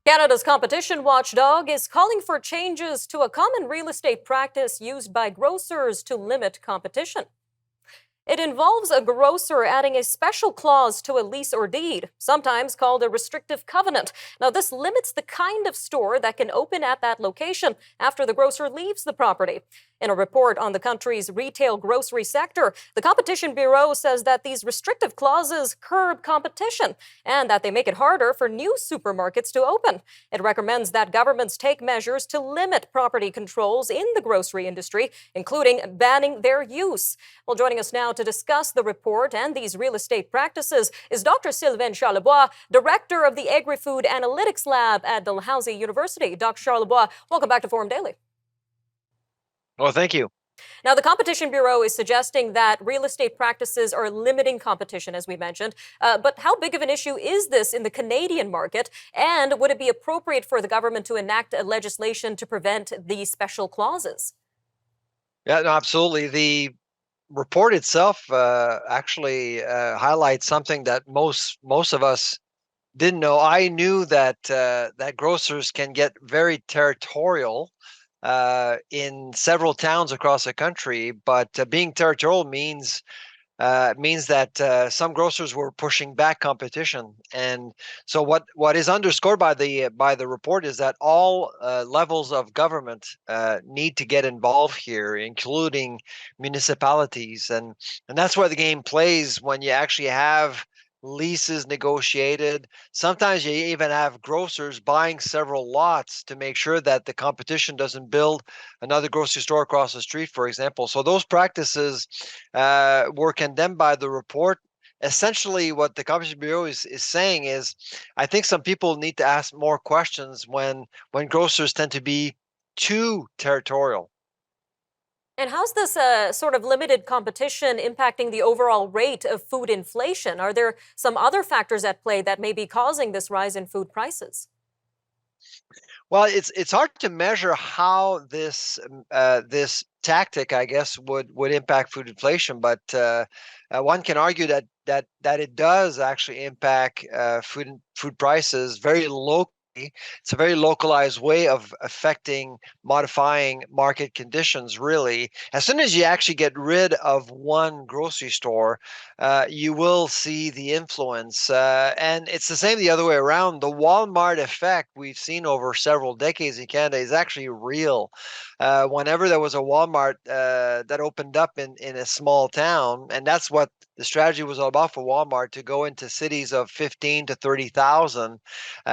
Canada's competition watchdog is calling for changes to a common real estate practice used by grocers to limit competition. It involves a grocer adding a special clause to a lease or deed, sometimes called a restrictive covenant. Now, this limits the kind of store that can open at that location after the grocer leaves the property. In a report on the country's retail grocery sector, the Competition Bureau says that these restrictive clauses curb competition and that they make it harder for new supermarkets to open. It recommends that governments take measures to limit property controls in the grocery industry, including banning their use. Well, joining us now to discuss the report and these real estate practices is Dr. Sylvain Charlebois, Director of the Agri-Food Analytics Lab at Dalhousie University. Dr. Charlebois, welcome back to Forum Daily. Well, thank you. Now, the Competition Bureau is suggesting that real estate practices are limiting competition, as we mentioned. But how big of an issue is this in the Canadian market? And would it be appropriate for the government to enact a legislation to prevent these special clauses? Yeah, no, absolutely. The report itself actually highlights something that most of us didn't know. I knew that that grocers can get very territorial in several towns across the country, but being territorial means that some grocers were pushing back competition, and so what is underscored by the report is that all levels of government need to get involved here, including municipalities, and that's where the game plays when you actually have leases negotiated. Sometimes you even have grocers buying several lots to make sure that the competition doesn't build another grocery store across the street, for example. So those practices were condemned by the report. Essentially, what the Competition Bureau is saying is, I think some people need to ask more questions when grocers tend to be too territorial. And how's this sort of limited competition impacting the overall rate of food inflation? Are there some other factors at play that may be causing this rise in food prices? Well, it's hard to measure how this tactic, I guess, would impact food inflation, but one can argue that it does actually impact food prices very locally. It's a very localized way of affecting, modifying market conditions. Really, as soon as you actually get rid of one grocery store, you will see the influence. And it's the same the other way around. The Walmart effect we've seen over several decades in Canada is actually real. Whenever there was a Walmart that opened up in a small town, and that's what the strategy was all about for Walmart, to go into cities of 15 to 30,000,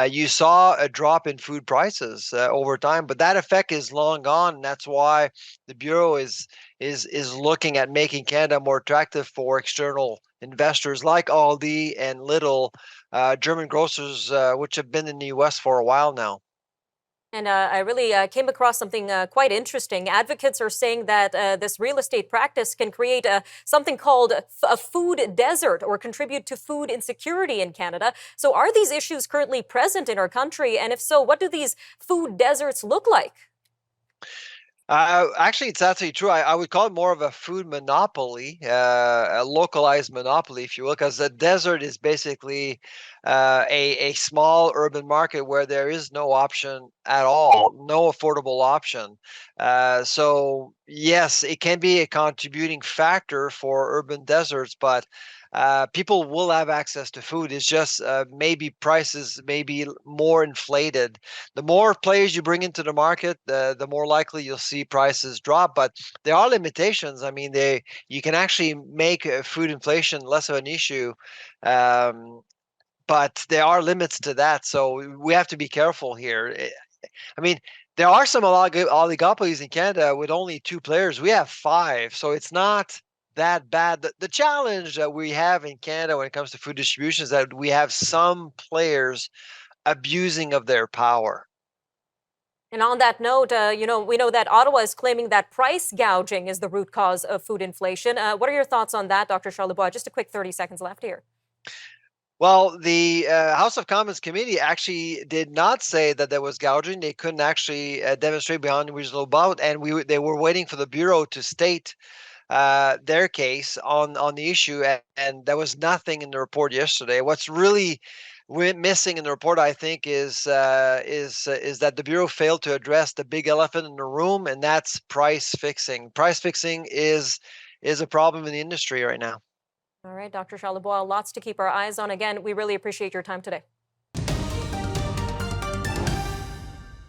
you saw a drop in food prices over time. But that effect is long gone, and that's why the Bureau is looking at making Canada more attractive for external investors like Aldi and Lidl, German grocers, which have been in the U.S. for a while now. And I really came across something quite interesting. Advocates are saying that this real estate practice can create something called a food desert or contribute to food insecurity in Canada. So, are these issues currently present in our country? And if so, what do these food deserts look like? Actually, it's absolutely true. I would call it more of a food monopoly, a localized monopoly, if you will, because the desert is basically a small urban market where there is no option at all, no affordable option. So, yes, it can be a contributing factor for urban deserts, but people will have access to food. It's just maybe prices may be more inflated. The more players you bring into the market, the more likely you'll see prices drop. But there are limitations. I mean, they you can actually make food inflation less of an issue, um, but there are limits to that. So we have to be careful here. I mean, there are some oligopolies in Canada with only two players. We have five, so it's not that bad. The challenge that we have in Canada when it comes to food distribution is that we have some players abusing of their power. And on that note, we know that Ottawa is claiming that price gouging is the root cause of food inflation. What are your thoughts on that, Dr. Charlebois? Just a quick 30 seconds left here. Well, the House of Commons committee actually did not say that there was gouging. They couldn't actually demonstrate beyond a reasonable doubt, and they were waiting for the bureau to state their case on the issue, and there was nothing in the report yesterday. What's really missing in the report, I think, is that the Bureau failed to address the big elephant in the room, and that's price fixing. Price fixing is a problem in the industry right now. All right, Dr. Charlebois, lots to keep our eyes on. Again, we really appreciate your time today.